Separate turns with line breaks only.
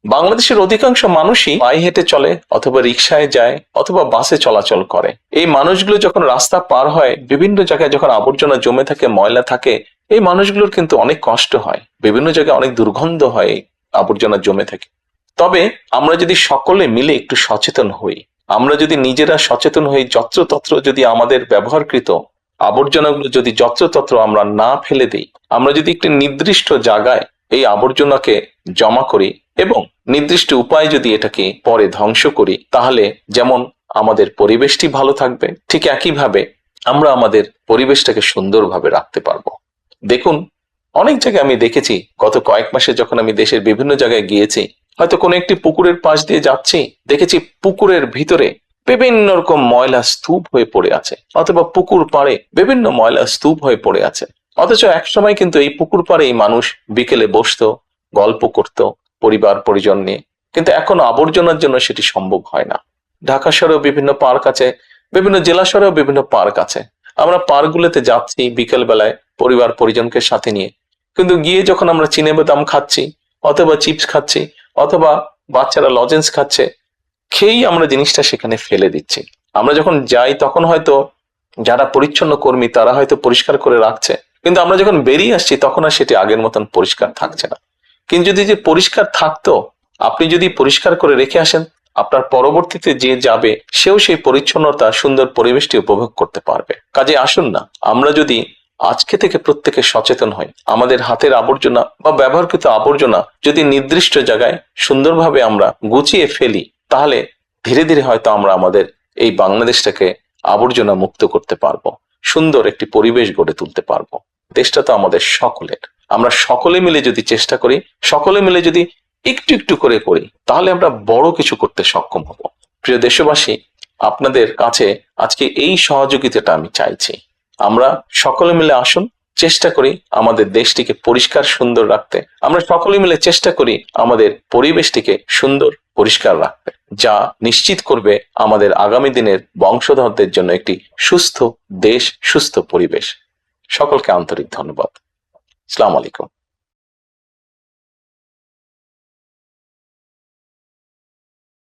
বাংলাদেশের অধিকাংশ মানুষই পায়ে হেঁটে চলে, অথবা রিকশায় যায়, অথবা বাসে চলাচল করে। এই মানুষগুলো যখন রাস্তা পার হয়, বিভিন্ন জায়গায় যখন আবর্জনা জমে থাকে, ময়লা থাকে, এই মানুষগুলোর কিন্তু অনেক কষ্ট হয়, বিভিন্ন জায়গায় অনেক দুর্গন্ধ হয় আবর্জনা জমে থাকে। তবে আমরা যদি সকলে মিলে একটু সচেতন হই, আমরা যদি নিজেরা সচেতন হই, যত্রতত্র যদি আমাদের ব্যবহারকৃত আবর্জনাগুলো যদি যত্রতত্র আমরা না ফেলে দিই, আমরা যদি একটি নির্দিষ্ট জায়গায় এই আবর্জনাকে জমা করি এবং নির্দিষ্ট উপায়ে যদি এটাকে পরে ধ্বংস করি, তাহলে যেমন আমাদের পরিবেশটি ভালো থাকবে, ঠিক একইভাবে আমরা আমাদের পরিবেশটাকে সুন্দরভাবে রাখতে পারবো। দেখুন, অনেক জায়গায় আমি দেখেছি, গত কয়েক মাসে যখন আমি দেশের বিভিন্ন জায়গায় গিয়েছি, হয়তো কোনো একটি পুকুরের পাশ দিয়ে যাচ্ছি, দেখেছি পুকুরের ভিতরে বিভিন্ন রকম ময়লা স্তূপ হয়ে পড়ে আছে, অথবা পুকুর পাড়ে বিভিন্ন ময়লা স্তূপ হয়ে পড়ে আছে। অথচ একসময় কিন্তু এই পুকুর পাড়ে এই মানুষ বিকেলে বসতো, গল্প করত পরিবার পরিজন নিয়ে, কিন্তু এখন আবর্জনার জন্য সেটি সম্ভব হয় না। ঢাকা শহরেও বিভিন্ন পার্ক আছে, বিভিন্ন জেলা শহরেও বিভিন্ন পার্ক আছে। আমরা পার্কগুলোতে যাচ্ছি বিকেল বেলায় পরিবার পরিজনকে সাথে নিয়ে, কিন্তু গিয়ে যখন আমরা চিনে বাদাম খাচ্ছি, অথবা চিপস খাচ্ছি, অথবা বাচ্চারা লজেন্স খাচ্ছে, খেয়েই আমরা জিনিসটা সেখানে ফেলে দিচ্ছি। আমরা যখন যাই তখন হয়তো যারা পরিচ্ছন্ন কর্মী তারা হয়তো পরিষ্কার করে রাখছে, কিন্তু আমরা যখন বেরিয়ে আসছি তখন আর সেটি আগের মতন পরিষ্কার থাকছে না। কিন্তু যদি যে পরিষ্কার থাকতো, আপনি যদি পরিষ্কার করে রেখে আসেন, আপনার পরবর্তীতে যে যাবে সেও সেই পরিচ্ছন্নতা, সুন্দর পরিবেশটি উপভোগ করতে পারবে। কাজে আসুন না, আমরা যদি আজকে থেকে প্রত্যেকে সচেতন হই, আমাদের হাতের আবর্জনা বা ব্যবহারকৃত আবর্জনা যদি নির্দিষ্ট জায়গায় সুন্দরভাবে আমরা গুছিয়ে ফেলি, তাহলে ধীরে ধীরে হয়তো আমরা আমাদের এই বাংলাদেশটাকে আবর্জনা মুক্ত করতে পারবো, সুন্দর একটি পরিবেশ গড়ে তুলতে পারবো। দেশটা তো আমাদের সকলের। আমরা সকলে মিলে যদি চেষ্টা করি, সকলে মিলে যদি একটু একটু করে করি, তাহলে আমরা বড় কিছু করতে সক্ষম হব। প্রিয় দেশবাসী, আপনাদের কাছে আজকে এই সহযোগিতাটা আমি চাইছি। আমরা সকলে মিলে আসুন, চেষ্টা করি আমাদের দেশটিকে পরিষ্কার সুন্দর রাখতে। আমরা সকলে মিলে চেষ্টা করি আমাদের পরিবেশটিকে সুন্দর পরিষ্কার রাখতে, যা নিশ্চিত করবে আমাদের আগামী দিনের বংশধরদের জন্য একটি সুস্থ দেশ, সুস্থ পরিবেশ। সকলকে আন্তরিক ধন্যবাদ। আসসালামু আলাইকুম।